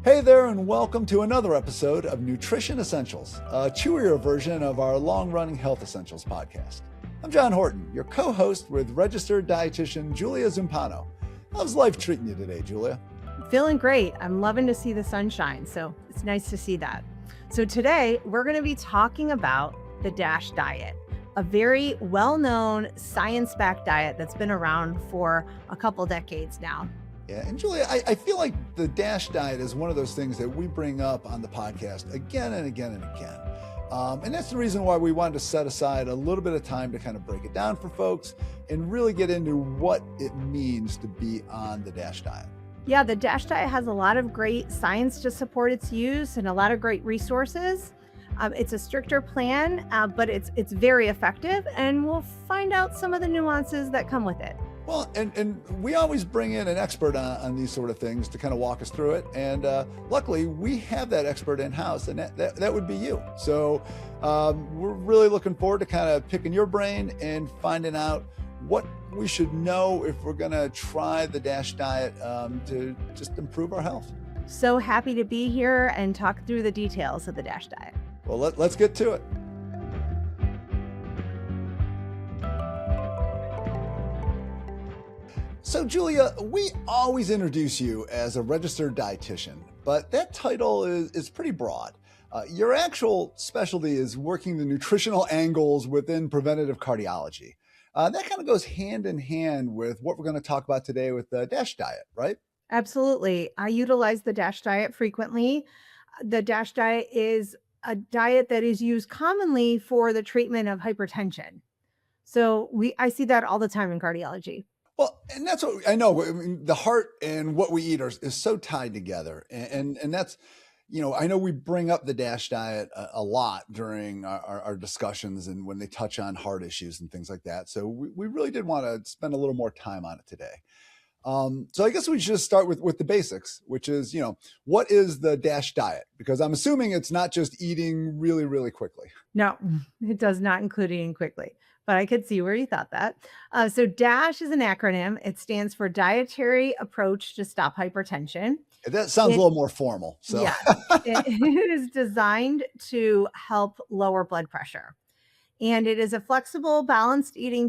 Hey there, and welcome to another episode of Nutrition Essentials, a chewier version of our long running Health Essentials podcast. I'm John Horton, your co host with registered dietitian Julia Zumpano. How's life treating you today, Julia? Feeling great. I'm loving to see the sunshine, so it's nice to see that. So today we're going to be talking about the DASH diet, a very well-known science-backed diet that's been around for a couple decades now. Yeah, and Julia, I feel like the DASH diet is one of those things that we bring up on the podcast again and again and again. And that's the reason why we wanted to set aside a little bit of time to kind of break it down for folks and really get into what it means to be on the DASH diet. Yeah, the DASH diet has a lot of great science to support its use and a lot of great resources. It's a stricter plan, but it's very effective, and we'll find out some of the nuances that come with it. Well, and we always bring in an expert on these sort of things to kind of walk us through it. And luckily, we have that expert in-house, and that would be you. So we're really looking forward to kind of picking your brain and finding out what we should know if we're going to try the DASH diet to just improve our health. So happy to be here and talk through the details of the DASH diet. Well, let's get to it. So, Julia, we always introduce you as a registered dietitian, but that title is pretty broad. Your actual specialty is working the nutritional angles within preventative cardiology. That kind of goes hand in hand with what we're going to talk about today with the DASH diet, right? Absolutely. I utilize the DASH diet frequently. The DASH diet is a diet that is used commonly for the treatment of hypertension. So I see that all the time in cardiology. Well, and that's what I know. I mean, the heart and what we eat is so tied together. And that's, I know we bring up the DASH diet a lot during our discussions and when they touch on heart issues and things like that. So we really did want to spend a little more time on it today. So I guess we should just start with the basics, which is, what is the DASH diet? Because I'm assuming it's not just eating really, really quickly. No, it does not include eating quickly, but I could see where you thought that. So DASH is an acronym. It stands for Dietary Approach to Stop Hypertension. That sounds a little more formal. So yeah, it is designed to help lower blood pressure. And it is a flexible, balanced eating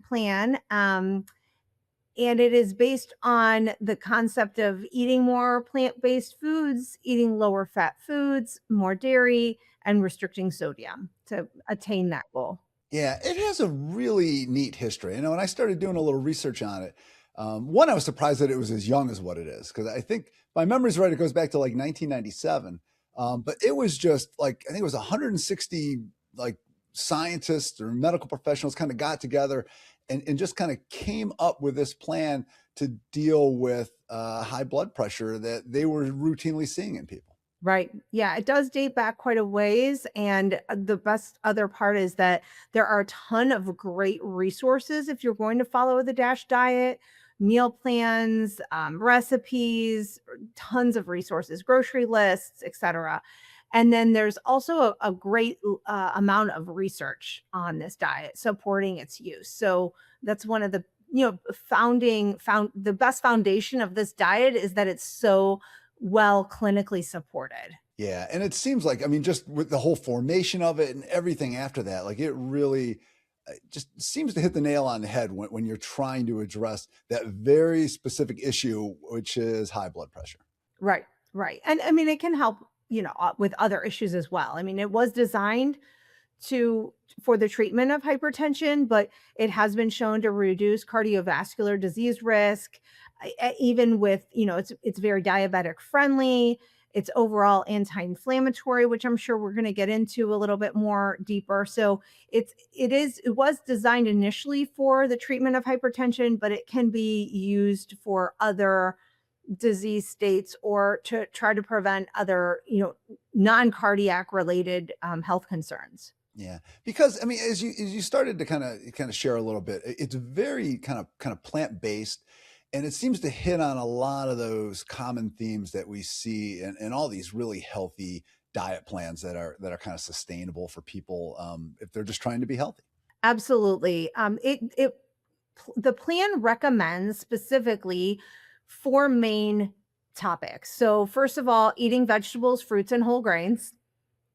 plan. And it is based on the concept of eating more plant-based foods, eating lower fat foods, more dairy, and restricting sodium to attain that goal. Yeah, it has a really neat history. When I started doing a little research on it, one, I was surprised that it was as young as what it is, because I think if my memory's right, it goes back to like 1997. But it was just like, I think it was 160 like scientists or medical professionals kind of got together and just kind of came up with this plan to deal with high blood pressure that they were routinely seeing in people. Right. Yeah, it does date back quite a ways. And the best other part is that there are a ton of great resources if you're going to follow the DASH diet, meal plans, recipes, tons of resources, grocery lists, etc. And then there's also a great amount of research on this diet supporting its use. So that's one of the, the best foundation of this diet is that it's so well clinically supported. Yeah. And it seems like, just with the whole formation of it and everything after that, like it really just seems to hit the nail on the head when you're trying to address that very specific issue, which is high blood pressure. Right. Right. And it can help with other issues as well. It was designed for the treatment of hypertension, but it has been shown to reduce cardiovascular disease risk, even with, it's very diabetic friendly. It's overall anti-inflammatory, which I'm sure we're going to get into a little bit more deeper. So it was designed initially for the treatment of hypertension, but it can be used for other disease states or to try to prevent other, non-cardiac related health concerns. Yeah, because as you started to kind of share a little bit, it's very kind of plant-based, and it seems to hit on a lot of those common themes that we see in all these really healthy diet plans that are kind of sustainable for people if they're just trying to be healthy. Absolutely. The plan recommends specifically 4 main topic. So, first of all, eating vegetables, fruits, and whole grains,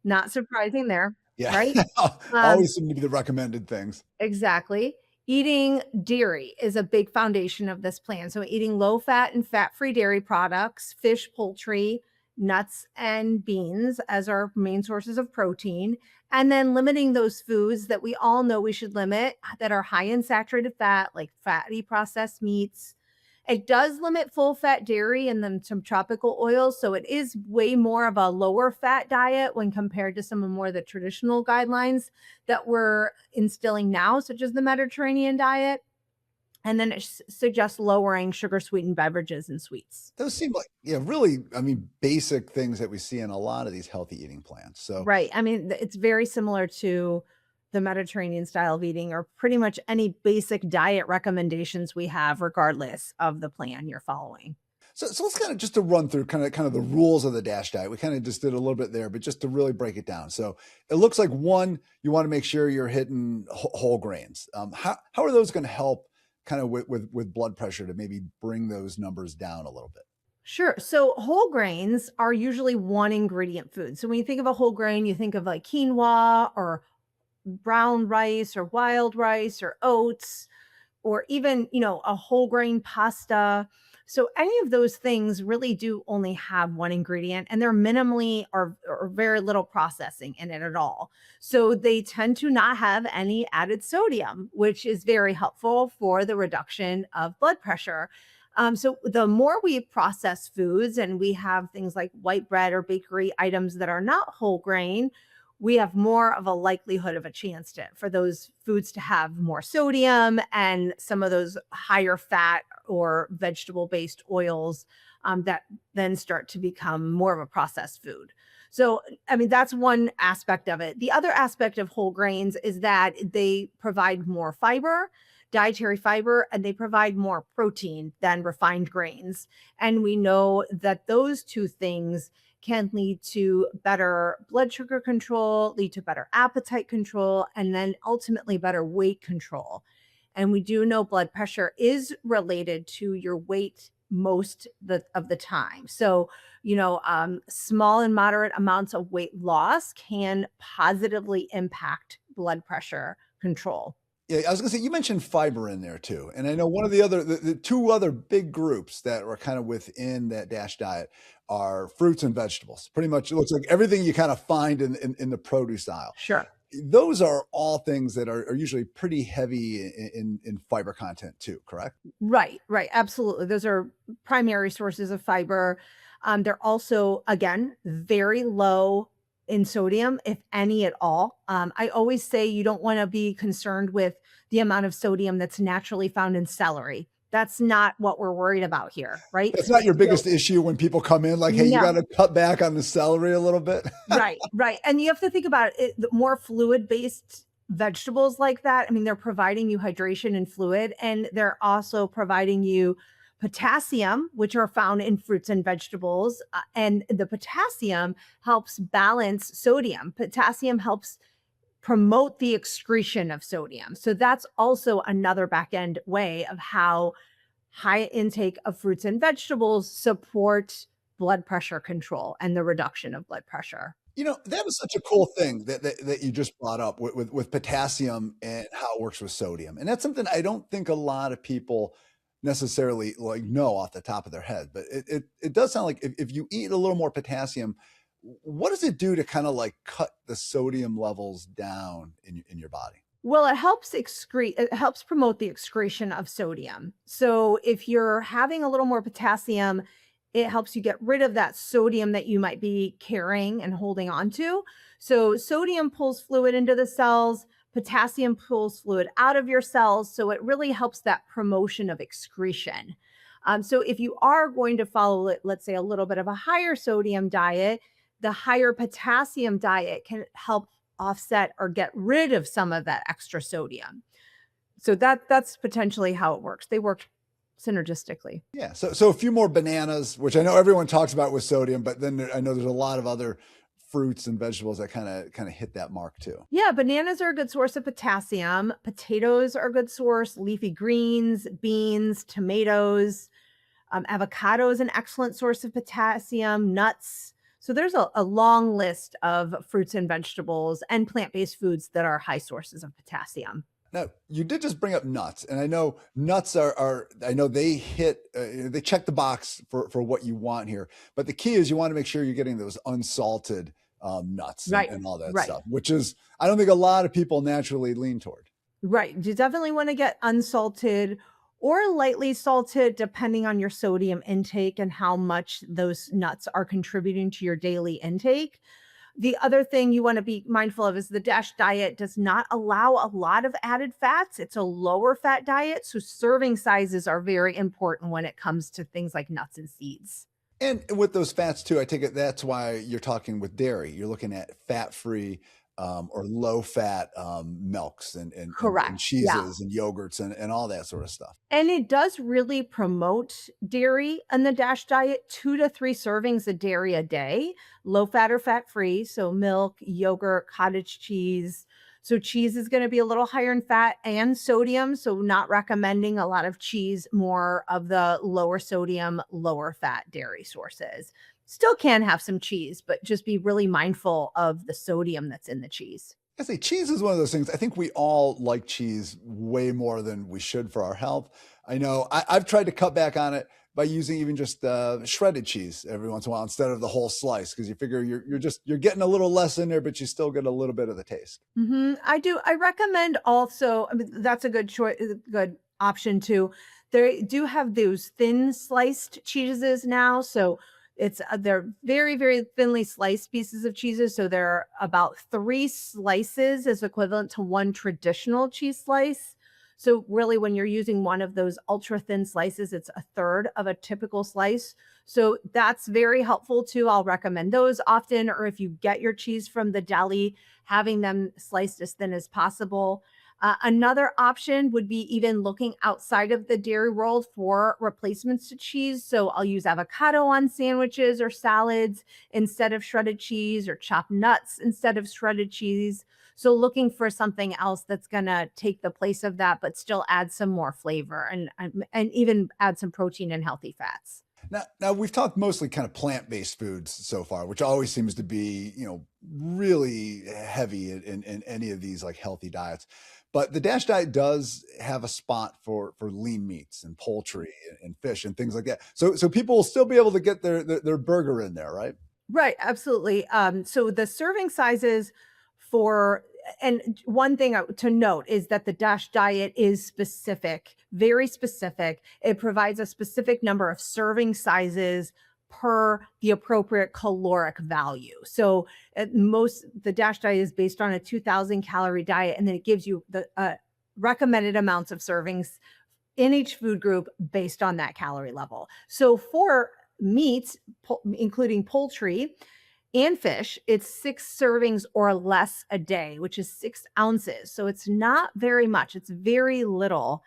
not surprising there, Yeah. right? Um, Always seem to be the recommended things. exactly. Eating dairy is a big foundation of this plan. So, eating low fat and fat free dairy products, fish, poultry, nuts, and beans as our main sources of protein. And then limiting those foods that we all know we should limit that are high in saturated fat, like fatty processed meats. It does limit full fat dairy and then some tropical oils. So it is way more of a lower fat diet when compared to some of more of the traditional guidelines that we're instilling now, such as the Mediterranean diet. And then it suggests lowering sugar sweetened beverages and sweets. Those seem like, yeah, really, I mean, basic things that we see in a lot of these healthy eating plans. So, Right. I mean, it's very similar to the Mediterranean style of eating or pretty much any basic diet recommendations we have, regardless of the plan you're following. so let's kind of just to run through kind of the rules of the DASH diet. We kind of just did a little bit there, but just to really break it down. So it looks like one, you want to make sure you're hitting whole grains. How are those going to help kind of with blood pressure to maybe bring those numbers down a little bit? Sure. So whole grains are usually one ingredient food. So when you think of a whole grain, you think of like quinoa or brown rice or wild rice or oats or even, a whole grain pasta. So any of those things really do only have one ingredient and they're minimally or very little processing in it at all. So they tend to not have any added sodium, which is very helpful for the reduction of blood pressure. So the more we process foods and we have things like white bread or bakery items that are not whole grain, we have more of a likelihood of a chance for those foods to have more sodium and some of those higher fat or vegetable based oils that then start to become more of a processed food. So, I mean, that's one aspect of it. The other aspect of whole grains is that they provide more fiber, dietary fiber, and they provide more protein than refined grains. And we know that those two things can lead to better blood sugar control, lead to better appetite control, and then ultimately better weight control. And we do know blood pressure is related to your weight of the time. So, small and moderate amounts of weight loss can positively impact blood pressure control. Yeah, I was gonna say, you mentioned fiber in there too, and I know one of the two other big groups that are kind of within that DASH diet are fruits and vegetables. Pretty much, it looks like everything you kind of find in the produce aisle. Sure. Those are all things that are usually pretty heavy in fiber content too, correct? Right, right. Absolutely. Those are primary sources of fiber. They're also, again, very low in sodium, if any at all. I always say you don't want to be concerned with the amount of sodium that's naturally found in celery. That's not what we're worried about here, right? That's not your So, biggest issue when people come in, like, "Hey, you no. gotta cut back on the celery a little bit." Right, right, and you have to think about it, the more fluid-based vegetables like that, I mean, they're providing you hydration and fluid, and they're also providing you potassium, which are found in fruits and vegetables, and the potassium helps balance sodium. Potassium helps promote the excretion of sodium, so that's also another back end way of how high intake of fruits and vegetables support blood pressure control and the reduction of blood pressure. That was such a cool thing that you just brought up with potassium and how it works with sodium, and that's something I don't think a lot of people necessarily, like, know off the top of their head, but it does sound like if you eat a little more potassium, what does it do to kinda, like, cut the sodium levels down in your body? Well, it helps promote the excretion of sodium. So if you're having a little more potassium, it helps you get rid of that sodium that you might be carrying and holding on to. So sodium pulls fluid into the cells, potassium pulls fluid out of your cells. So it really helps that promotion of excretion. So if you are going to follow, let's say, a little bit of a higher sodium diet, the higher potassium diet can help offset or get rid of some of that extra sodium. So that's potentially how it works. They work synergistically. Yeah, so a few more bananas, which I know everyone talks about with sodium, but then I know there's a lot of other fruits and vegetables that kinda hit that mark too. Yeah, bananas are a good source of potassium. Potatoes are a good source, leafy greens, beans, tomatoes. Avocado is an excellent source of potassium, nuts. So there's a long list of fruits and vegetables and plant-based foods that are high sources of potassium. Now, you did just bring up nuts, and I know nuts are I know they hit they check the box for what you want here, but the key is you want to make sure you're getting those unsalted nuts Right, and all that right. stuff, which is I don't think a lot of people naturally lean toward. Right. You definitely want to get unsalted or lightly salted, depending on your sodium intake and how much those nuts are contributing to your daily intake. The other thing you want to be mindful of is the DASH diet does not allow a lot of added fats. It's a lower fat diet. So serving sizes are very important when it comes to things like nuts and seeds. And with those fats too, I take it that's why you're talking with dairy. You're looking at fat-free or low-fat milks and Correct. Yeah. cheeses and yogurts and all that sort of stuff. And it does really promote dairy in the DASH diet, 2 to 3 servings of dairy a day, low fat or fat free, so milk, yogurt, cottage cheese. So cheese is gonna be a little higher in fat and sodium, so not recommending a lot of cheese, more of the lower sodium, lower fat dairy sources. Still can have some cheese, but just be really mindful of the sodium that's in the cheese. I say cheese is one of those things. I think we all like cheese way more than we should for our health. I know I've tried to cut back on it by using even just shredded cheese every once in a while instead of the whole slice because you figure you're getting a little less in there, but you still get a little bit of the taste. I do. I recommend also, I mean, that's a good choice, good option too. They do have those thin sliced cheeses now. So they're very, very thinly sliced pieces of cheeses. So they're about 3 slices is equivalent to one traditional cheese slice. So really, when you're using one of those ultra thin slices, it's a third of a typical slice. So that's very helpful too. I'll recommend those often, or if you get your cheese from the deli, having them sliced as thin as possible. Another option would be even looking outside of the dairy world for replacements to cheese. So I'll use avocado on sandwiches or salads instead of shredded cheese, or chopped nuts instead of shredded cheese. So looking for something else that's going to take the place of that, but still add some more flavor and even add some protein and healthy fats. Now we've talked mostly kind of plant-based foods so far, which always seems to be, really heavy in any of these like healthy diets. But the DASH diet does have a spot for lean meats and poultry and fish and things like that. So people will still be able to get their burger in there, right? Right, absolutely. So the serving sizes for and one thing to note is that the DASH diet is specific, very specific. It provides a specific number of serving sizes per the appropriate caloric value. So at most, the DASH diet is based on a 2,000 calorie diet, and then it gives you the recommended amounts of servings in each food group based on that calorie level. So for meats, including poultry and fish, it's 6 servings or less a day, which is 6 ounces. So it's not very much. It's very little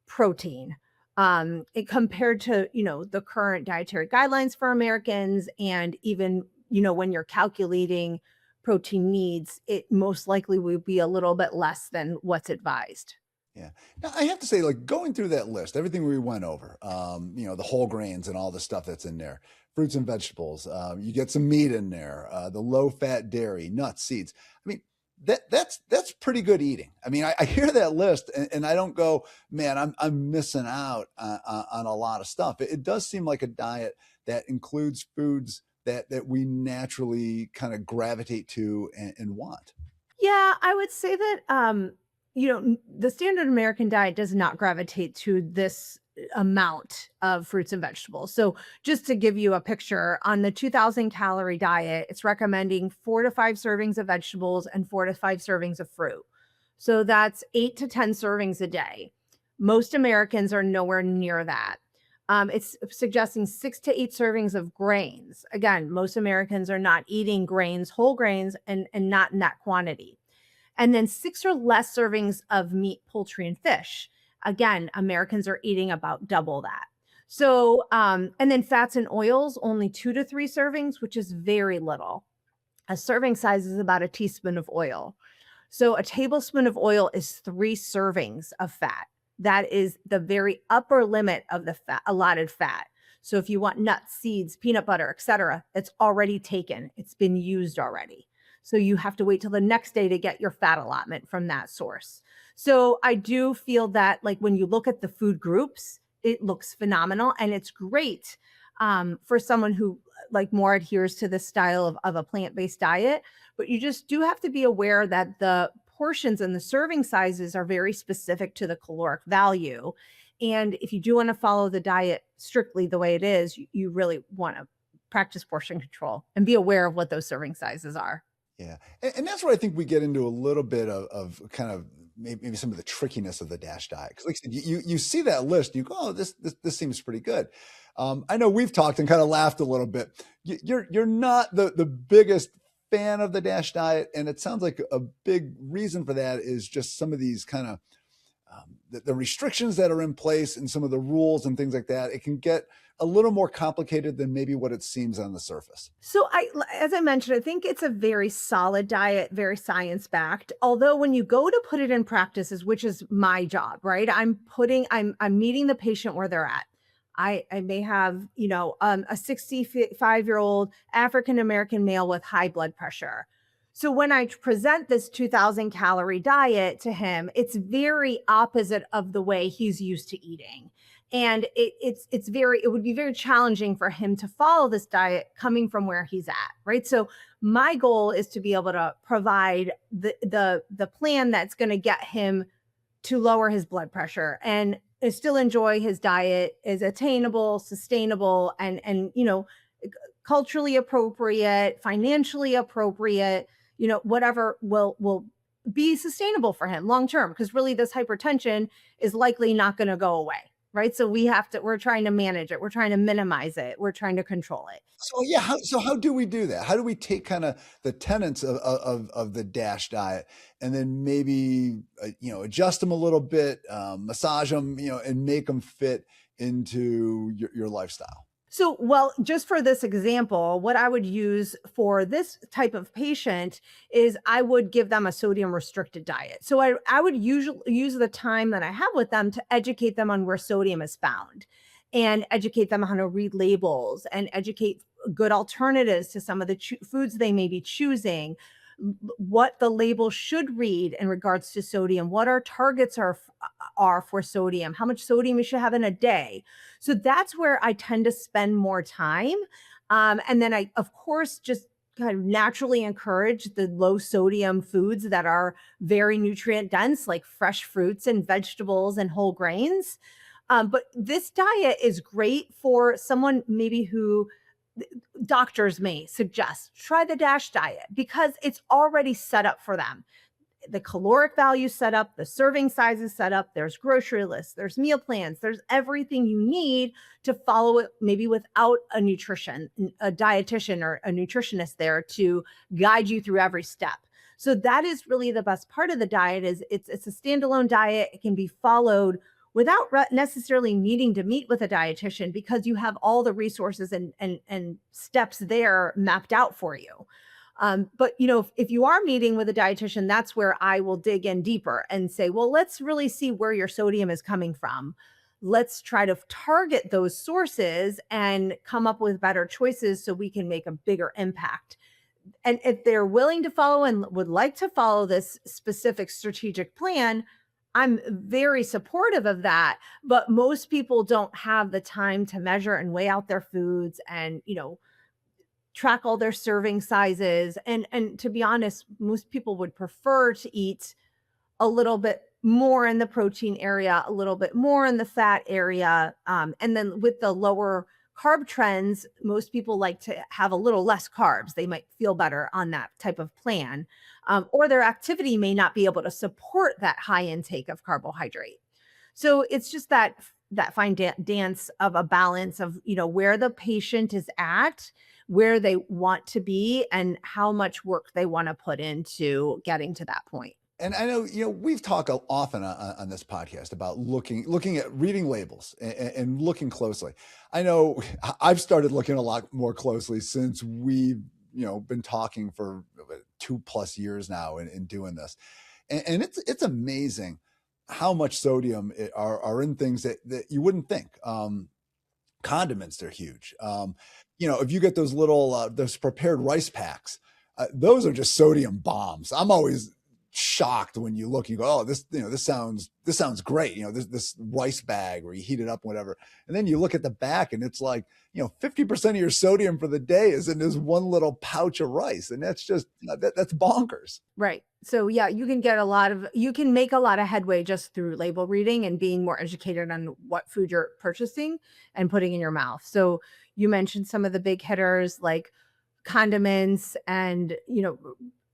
protein. It compared to, the current dietary guidelines for Americans, and even, when you're calculating protein needs, it most likely would be a little bit less than what's advised. Yeah. Now I have to say, like going through that list, everything we went over, the whole grains and all the stuff that's in there, fruits and vegetables, you get some meat in there, the low fat dairy, nuts, seeds. I mean, that's pretty good eating. I mean, I hear that list and I don't go, man, I'm missing out on a lot of stuff. It does seem like a diet that includes foods that we naturally kind of gravitate to and want. Yeah, I would say that, the standard American diet does not gravitate to this amount of fruits and vegetables. So, just to give you a picture, on the 2,000 calorie diet, it's recommending 4 to 5 servings of vegetables and 4 to 5 servings of fruit. So, that's 8 to 10 servings a day. Most Americans are nowhere near that. It's suggesting 6 to 8 servings of grains. Again, most Americans are not eating grains, whole grains, and not in that quantity. And then 6 or less servings of meat, poultry, and fish. Again, Americans are eating about double that. So, and then fats and oils, only 2 to 3 servings, which is very little. A serving size is about a teaspoon of oil. So, a tablespoon of oil is 3 servings of fat. That is the very upper limit of the fat, allotted fat. So if you want nuts, seeds, peanut butter, etc., it's already taken. It's been used already. So you have to wait till the next day to get your fat allotment from that source. So I do feel that like when you look at the food groups, it looks phenomenal and it's great for someone who like more adheres to the style of a plant-based diet. But you just do have to be aware that the portions and the serving sizes are very specific to the caloric value. And if you do want to follow the diet strictly the way it is, you really want to practice portion control and be aware of what those serving sizes are. Yeah. And that's where I think we get into a little bit of kind of maybe some of the trickiness of the DASH diet. Because like I said, you see that list, you go, oh, this seems pretty good. I know we've talked and kind of laughed a little bit. You're not the biggest fan of the DASH diet, and it sounds like a big reason for that is just some of these kind of the restrictions that are in place and some of the rules and things like that. It can get a little more complicated than maybe what it seems on the surface. So as I mentioned, I think it's a very solid diet, very science backed. Although when you go to put it in practices, which is my job, right? I'm meeting the patient where they're at. I may have, a 65-year-old African American male with high blood pressure. So when I present this 2000 calorie diet to him, it's very opposite of the way he's used to eating. And it would be very challenging for him to follow this diet coming from where he's at, right? So my goal is to be able to provide the plan that's going to get him to lower his blood pressure and still enjoy his diet, is attainable, sustainable, and culturally appropriate, financially appropriate, whatever will be sustainable for him long term, because really this hypertension is likely not going to go away, right? So we're trying to manage it, we're trying to minimize it, we're trying to control it. So yeah, how do we do that? How do we take kind of the tenets of the DASH diet and then maybe adjust them a little bit, massage them, and make them fit into your lifestyle? So, well, just for this example, what I would use for this type of patient is I would give them a sodium restricted diet. So I would usually use the time that I have with them to educate them on where sodium is found and educate them on how to read labels and educate good alternatives to some of the foods they may be choosing, what the label should read in regards to sodium, what our targets are for sodium, how much sodium you should have in a day. So that's where I tend to spend more time. And then I, of course, just kind of naturally encourage the low sodium foods that are very nutrient dense, like fresh fruits and vegetables and whole grains. But this diet is great for someone maybe who doctors may suggest try the DASH diet because it's already set up for them. The caloric value set up, the serving sizes set up, there's grocery lists, there's meal plans, there's everything you need to follow it, maybe without a dietitian or a nutritionist there to guide you through every step. So that is really the best part of the diet is it's a standalone diet. It can be followed without necessarily needing to meet with a dietitian because you have all the resources and steps there mapped out for you. But if you are meeting with a dietitian, that's where I will dig in deeper and say, well, let's really see where your sodium is coming from. Let's try to target those sources and come up with better choices so we can make a bigger impact. And if they're willing to follow and would like to follow this specific strategic plan, I'm very supportive of that. But most people don't have the time to measure and weigh out their foods and, track all their serving sizes. And to be honest, most people would prefer to eat a little bit more in the protein area, a little bit more in the fat area. And then with the lower carb trends, most people like to have a little less carbs. They might feel better on that type of plan. Or their activity may not be able to support that high intake of carbohydrate. So it's just that fine dance of a balance of, where the patient is at, where they want to be, and how much work they want to put into getting to that point. And I know, we've talked often on this podcast about looking at reading labels and looking closely. I know I've started looking a lot more closely since we've, been talking for 2+ years now and doing this. And it's amazing how much sodium are in things that you wouldn't think. Condiments, they're huge. If you get those little those prepared rice packs, those are just sodium bombs. I'm always shocked when you look, you go, oh, this sounds great. This rice bag where you heat it up, whatever. And then you look at the back and it's like, 50% of your sodium for the day is in this one little pouch of rice. And that's just, that's bonkers. Right. So yeah, you can make a lot of headway just through label reading and being more educated on what food you're purchasing and putting in your mouth. So you mentioned some of the big hitters like condiments and,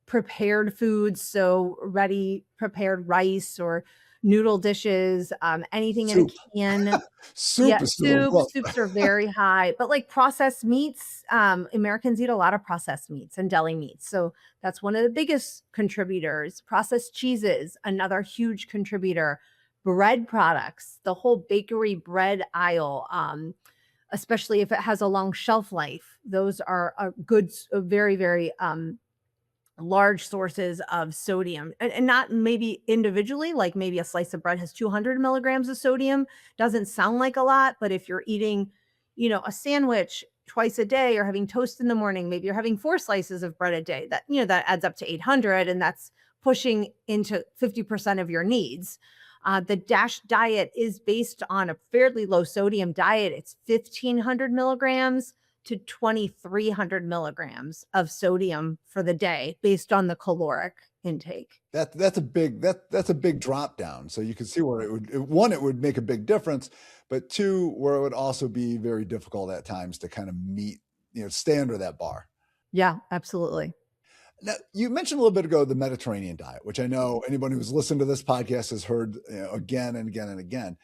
prepared foods. So ready prepared rice or noodle dishes, anything in a Soup. can. Soup Yeah, is still soups are very high, but like processed meats, Americans eat a lot of processed meats and deli meats. So that's one of the biggest contributors. Processed cheeses, another huge contributor. Bread products, the whole bakery bread aisle, especially if it has a long shelf life, those are a very, very large sources of sodium, and not maybe individually, like maybe a slice of bread has 200 milligrams of sodium. Doesn't sound like a lot, but if you're eating, a sandwich twice a day or having toast in the morning, maybe you're having 4 slices of bread a day, that adds up to 800, and that's pushing into 50% of your needs. The DASH diet is based on a fairly low sodium diet. It's 1,500 milligrams to 2,300 milligrams of sodium for the day based on the caloric intake. That's a big drop down. So you can see where it would make a big difference, but two, where it would also be very difficult at times to kind of meet, stay under that bar. Yeah, absolutely. Now, you mentioned a little bit ago the Mediterranean diet, which I know anybody who's listened to this podcast has heard, again and again and again.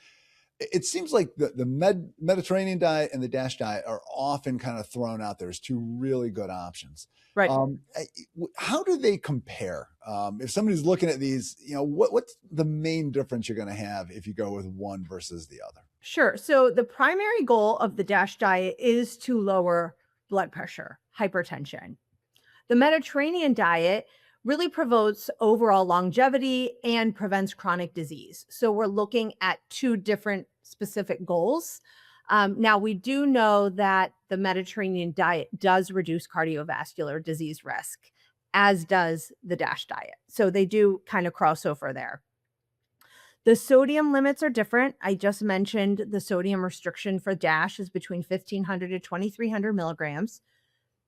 It seems like the Mediterranean diet and the DASH diet are often kind of thrown out there as two really good options. Right. How do they compare? If somebody's looking at these, what's the main difference you're going to have if you go with one versus the other? Sure. So the primary goal of the DASH diet is to lower blood pressure, hypertension. The Mediterranean diet really promotes overall longevity and prevents chronic disease. So we're looking at two different specific goals. Now, we do know that the Mediterranean diet does reduce cardiovascular disease risk, as does the DASH diet. So they do kind of cross over there. The sodium limits are different. I just mentioned the sodium restriction for DASH is between 1,500 to 2,300 milligrams.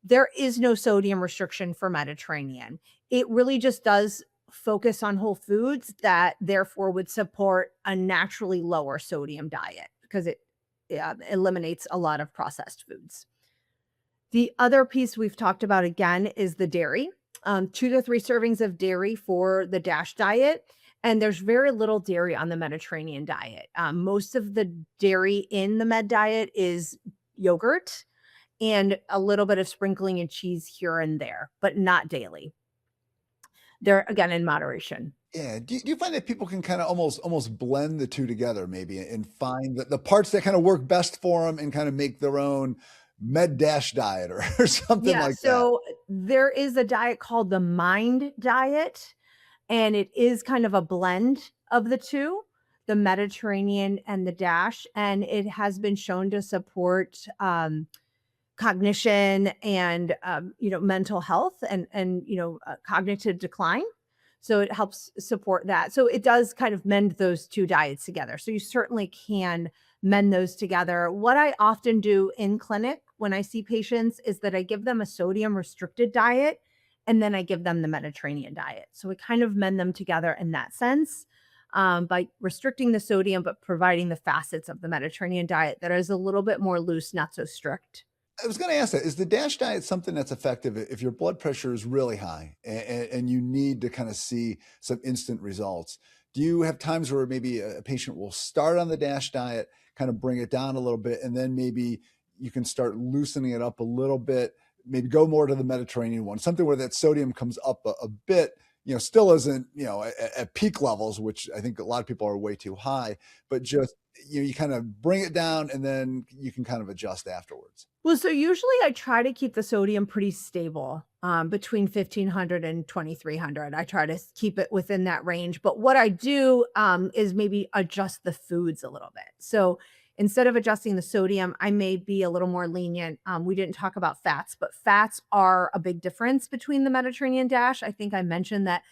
There is no sodium restriction for Mediterranean. It really just does focus on whole foods that therefore would support a naturally lower sodium diet because it eliminates a lot of processed foods. The other piece we've talked about again is the dairy. 2 to 3 servings of dairy for the DASH diet. And there's very little dairy on the Mediterranean diet. Most of the dairy in the Med diet is yogurt and a little bit of sprinkling of cheese here and there, but not daily. They're again in moderation. Yeah. Do you find that people can kind of almost blend the two together maybe and find the parts that kind of work best for them and kind of make their own Med Dash diet or something like that? So there is a diet called the Mind diet, and it is kind of a blend of the two, the Mediterranean and the DASH, and it has been shown to support cognition and mental health and cognitive decline. So it helps support that. So it does kind of mend those two diets together. So you certainly can mend those together. What I often do in clinic when I see patients is that I give them a sodium restricted diet and then I give them the Mediterranean diet. So we kind of mend them together in that sense by restricting the sodium, but providing the facets of the Mediterranean diet that is a little bit more loose, not so strict. I was going to ask that. Is the DASH diet something that's effective if your blood pressure is really high and you need to kind of see some instant results? Do you have times where maybe a patient will start on the DASH diet, kind of bring it down a little bit, and then maybe you can start loosening it up a little bit, maybe go more to the Mediterranean one, something where that sodium comes up a bit, still isn't, at peak levels, which I think a lot of people are way too high, but just, you kind of bring it down and then you can kind of adjust afterwards. Well, so usually I try to keep the sodium pretty stable between 1,500 and 2,300. I try to keep it within that range. But what I do is maybe adjust the foods a little bit. So instead of adjusting the sodium, I may be a little more lenient. We didn't talk about fats, but fats are a big difference between the Mediterranean DASH. I think I mentioned that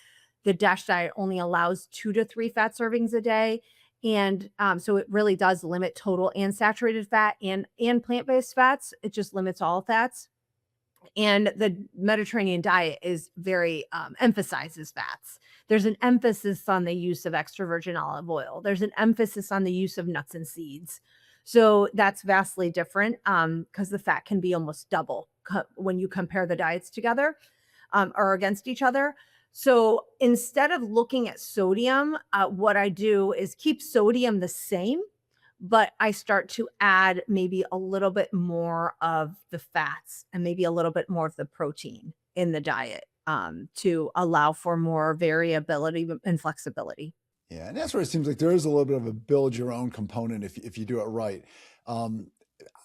the DASH diet only allows 2 to 3 fat servings a day. And so it really does limit total and saturated fat and plant-based fats. It just limits all fats. And the Mediterranean diet is very emphasizes fats. There's an emphasis on the use of extra virgin olive oil. There's an emphasis on the use of nuts and seeds. So that's vastly different because the fat can be almost double when you compare the diets together or against each other. So instead of looking at sodium, what I do is keep sodium the same, but I start to add maybe a little bit more of the fats and maybe a little bit more of the protein in the diet to allow for more variability and flexibility. Yeah, and that's where it seems like there is a little bit of a build your own component if you do it right. Um,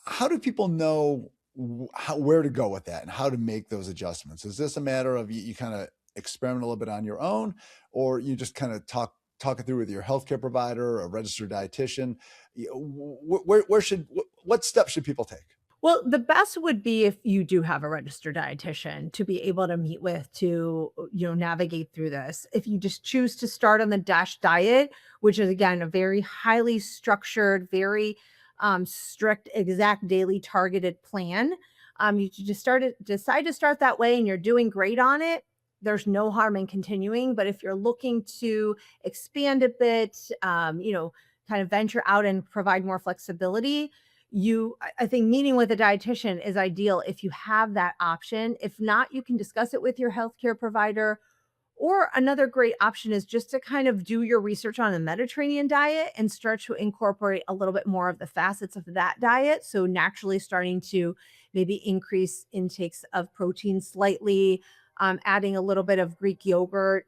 how do people know where to go with that and how to make those adjustments? Is this a matter of you kind of experiment a little bit on your own, or you just kind of talk it through with your healthcare provider or a registered dietitian? Where should what steps should people take? Well, the best would be if you do have a registered dietitian to be able to meet with to, navigate through this. If you just choose to start on the DASH diet, which is again a very highly structured, very strict, exact daily targeted plan, you should just decide to start that way and you're doing great on it. There's no harm in continuing. But if you're looking to expand a bit, kind of venture out and provide more flexibility, I think meeting with a dietitian is ideal if you have that option. If not, you can discuss it with your healthcare provider. Or another great option is just to kind of do your research on the Mediterranean diet and start to incorporate a little bit more of the facets of that diet. So naturally starting to maybe increase intakes of protein slightly, adding a little bit of Greek yogurt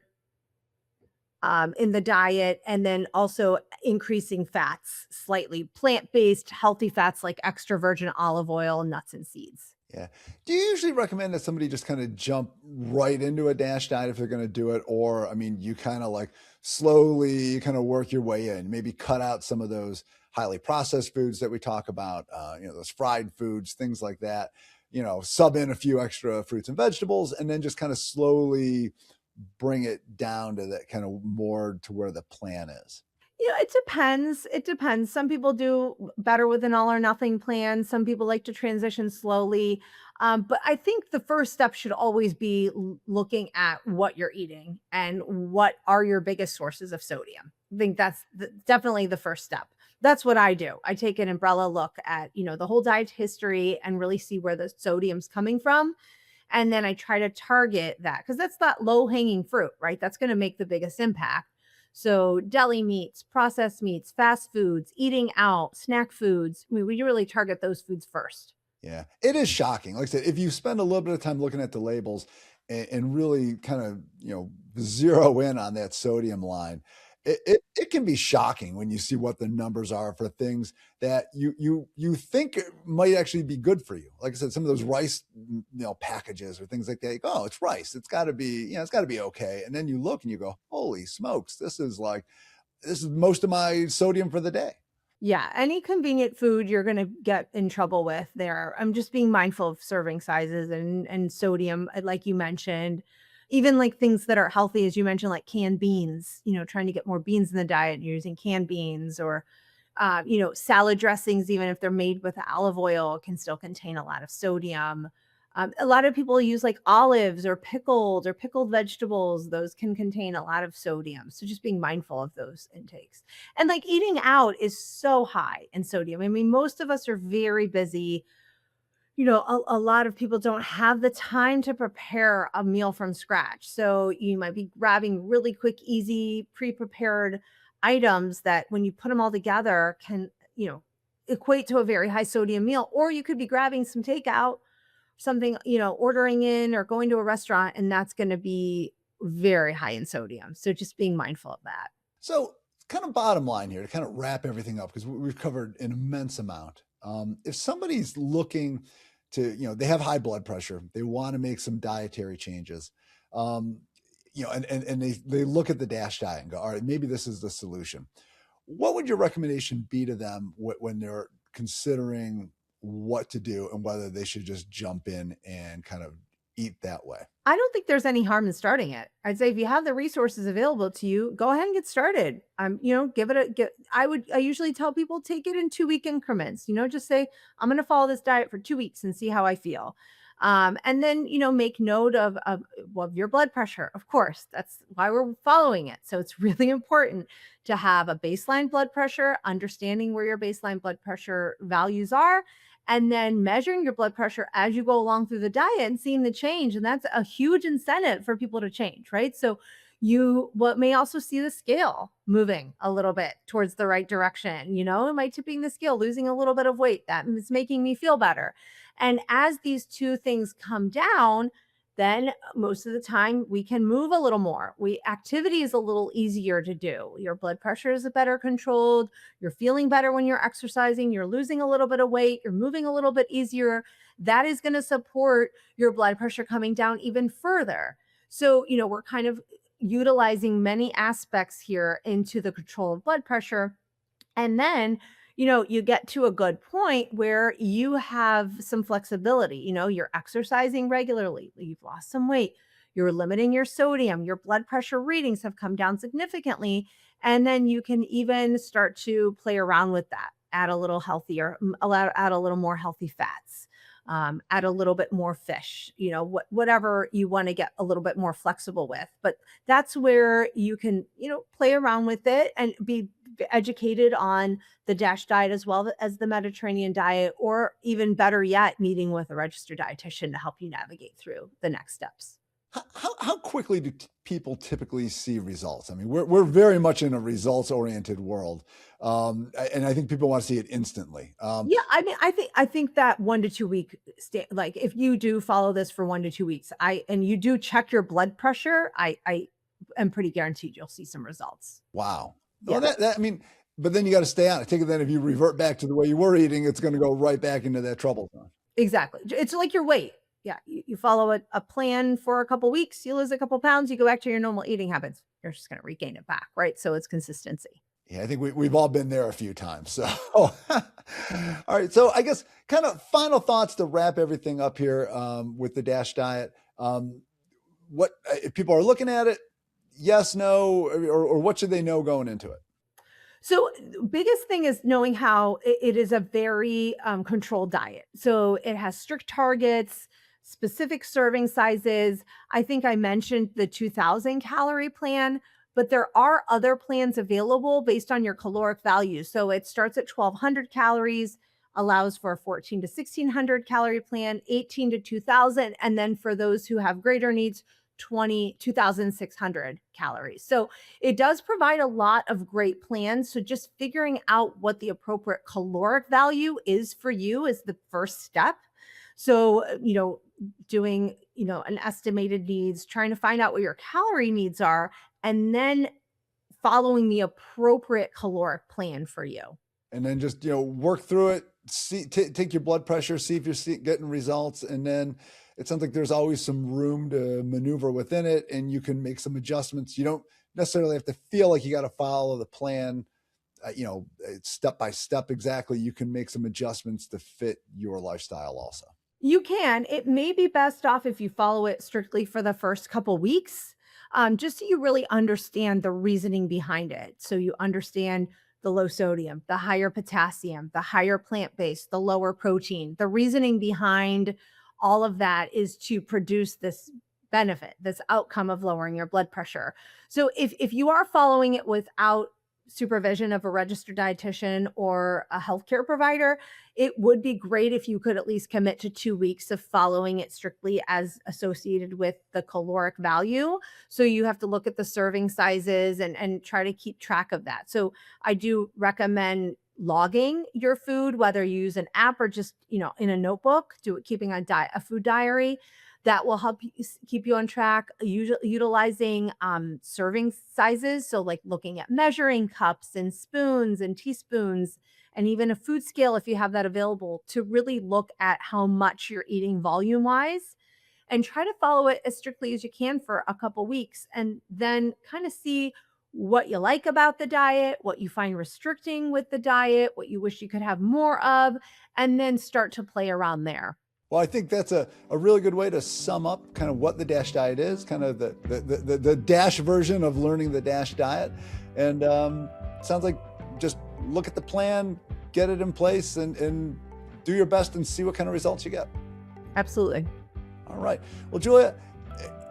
in the diet, and then also increasing fats slightly, plant-based healthy fats like extra virgin olive oil, nuts and seeds. Yeah. Do you usually recommend that somebody just kind of jump right into a DASH diet if they're going to do it? Or, I mean, you kind of like slowly kind of work your way in, maybe cut out some of those highly processed foods that we talk about, those fried foods, things like that, sub in a few extra fruits and vegetables, and then just kind of slowly bring it down to that kind of more to where the plan is. It depends. It depends. Some people do better with an all or nothing plan. Some people like to transition slowly. But I think the first step should always be looking at what you're eating and what are your biggest sources of sodium. I think that's definitely the first step. That's what I do. I take an umbrella look at, the whole diet history and really see where the sodium's coming from. And then I try to target that because that's that low hanging fruit, right? That's going to make the biggest impact. So deli meats, processed meats, fast foods, eating out, snack foods. I mean, we really target those foods first. Yeah, it is shocking. Like I said, if you spend a little bit of time looking at the labels and really kind of, zero in on that sodium line, it can be shocking when you see what the numbers are for things that you think might actually be good for you. Like I said, some of those rice, packages or things like that. You go, oh, it's rice. It's got to be, it's got to be okay. And then you look and you go, holy smokes, this is most of my sodium for the day. Yeah, any convenient food you're going to get in trouble with there. I'm just being mindful of serving sizes and sodium, like you mentioned. Even like things that are healthy, as you mentioned, like canned beans, trying to get more beans in the diet and using canned beans or, salad dressings, even if they're made with olive oil, can still contain a lot of sodium. A lot of people use like olives or pickled vegetables. Those can contain a lot of sodium. So just being mindful of those intakes. And like eating out is so high in sodium. I mean, most of us are very busy. A lot of people don't have the time to prepare a meal from scratch. So you might be grabbing really quick, easy, pre-prepared items that when you put them all together can, equate to a very high sodium meal. Or you could be grabbing some takeout, something, ordering in or going to a restaurant, and that's going to be very high in sodium. So just being mindful of that. So, kind of bottom line here to kind of wrap everything up, because we've covered an immense amount. If somebody's looking to, they have high blood pressure, they want to make some dietary changes, and they look at the DASH diet and go, all right, maybe this is the solution. what would your recommendation be to them when they're considering what to do and whether they should just jump in and kind of eat that way? I don't think there's any harm in starting it. I'd say if you have the resources available to you, go ahead and get started. Give it a get. I usually tell people take it in 2 week increments. Just say, I'm going to follow this diet for 2 weeks and see how I feel. And then, make note of your blood pressure. Of course, that's why we're following it. So it's really important to have a baseline blood pressure, understanding where your baseline blood pressure values are, and then measuring your blood pressure as you go along through the diet and seeing the change. And that's a huge incentive for people to change, right? So you what may also see the scale moving a little bit towards the right direction. Am I tipping the scale, losing a little bit of weight? That is making me feel better. And as these two things come down, then most of the time we can move a little more. Activity is a little easier to do. Your blood pressure is better controlled. You're feeling better when you're exercising. You're losing a little bit of weight. You're moving a little bit easier. That is going to support your blood pressure coming down even further. So, we're kind of utilizing many aspects here into the control of blood pressure. And then, you get to a good point where you have some flexibility. You're exercising regularly, you've lost some weight, you're limiting your sodium, your blood pressure readings have come down significantly. And then you can even start to play around with that, add a little healthier, add a little more healthy fats. Add a little bit more fish, whatever you want to get a little bit more flexible with. But that's where you can, play around with it and be educated on the DASH diet as well as the Mediterranean diet, or even better yet, meeting with a registered dietitian to help you navigate through the next steps. How quickly do people typically see results? I mean, we're very much in a results oriented world, and I think people want to see it instantly. Yeah, I mean, I think that 1 to 2 week like if you do follow this for 1 to 2 weeks, and you do check your blood pressure, I am pretty guaranteed you'll see some results. Wow. Well, Yeah, I mean, but then you got to stay on it. I take it then if you revert back to the way you were eating, it's going to go right back into that trouble zone. exactly. It's like your weight. Yeah, you follow a plan for a couple weeks, you lose a couple pounds, you go back to your normal eating habits. You're just going to regain it back, right? So it's consistency. Yeah, I think we've all been there a few times. So, all right. So, I guess kind of final thoughts to wrap everything up here with the DASH diet. What if people are looking at it? Yes, no, or what should they know going into it? So biggest thing is knowing how it is a very controlled diet. So it has strict targets, specific serving sizes. I think I mentioned the 2000 calorie plan, but there are other plans available based on your caloric value. So it starts at 1200 calories, allows for a 14 to 1600 calorie plan, 18 to 2000. And then for those who have greater needs, 2,600 calories. So it does provide a lot of great plans. So just figuring out what the appropriate caloric value is for you is the first step. So, doing, an estimated needs, trying to find out what your calorie needs are, and then following the appropriate caloric plan for you. And then just work through it. See, take your blood pressure, see if you're getting results, and then it sounds like there's always some room to maneuver within it, and you can make some adjustments. You don't necessarily have to feel like you got to follow the plan, step by step exactly. You can make some adjustments to fit your lifestyle also. You can. It may be best off if you follow it strictly for the first couple weeks, just so you really understand the reasoning behind it. So you understand the low sodium, the higher potassium, the higher plant based, the lower protein. The reasoning behind all of that is to produce this benefit, this outcome of lowering your blood pressure. So if you are following it without supervision of a registered dietitian or a healthcare provider, it would be great if you could at least commit to 2 weeks of following it strictly as associated with the caloric value. So you have to look at the serving sizes and try to keep track of that. So I do recommend logging your food, whether you use an app or just, in a notebook, keeping a food diary. That will help you keep you on track, utilizing serving sizes. So like looking at measuring cups and spoons and teaspoons, and even a food scale if you have that available, to really look at how much you're eating volume wise, and try to follow it as strictly as you can for a couple weeks, and then kind of see what you like about the diet, what you find restricting with the diet, what you wish you could have more of, and then start to play around there. Well, I think that's a really good way to sum up kind of what the DASH diet is, kind of the DASH version of learning the DASH diet. And sounds like just look at the plan, get it in place, and do your best and see what kind of results you get. Absolutely. All right. Well, Julia,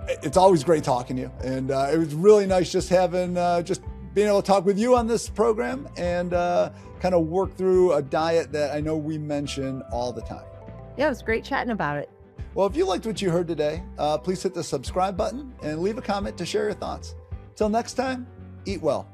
it's always great talking to you. And it was really nice just being able to talk with you on this program and kind of work through a diet that I know we mention all the time. Yeah, it was great chatting about it. Well, if you liked what you heard today, please hit the subscribe button and leave a comment to share your thoughts. Till next time, eat well.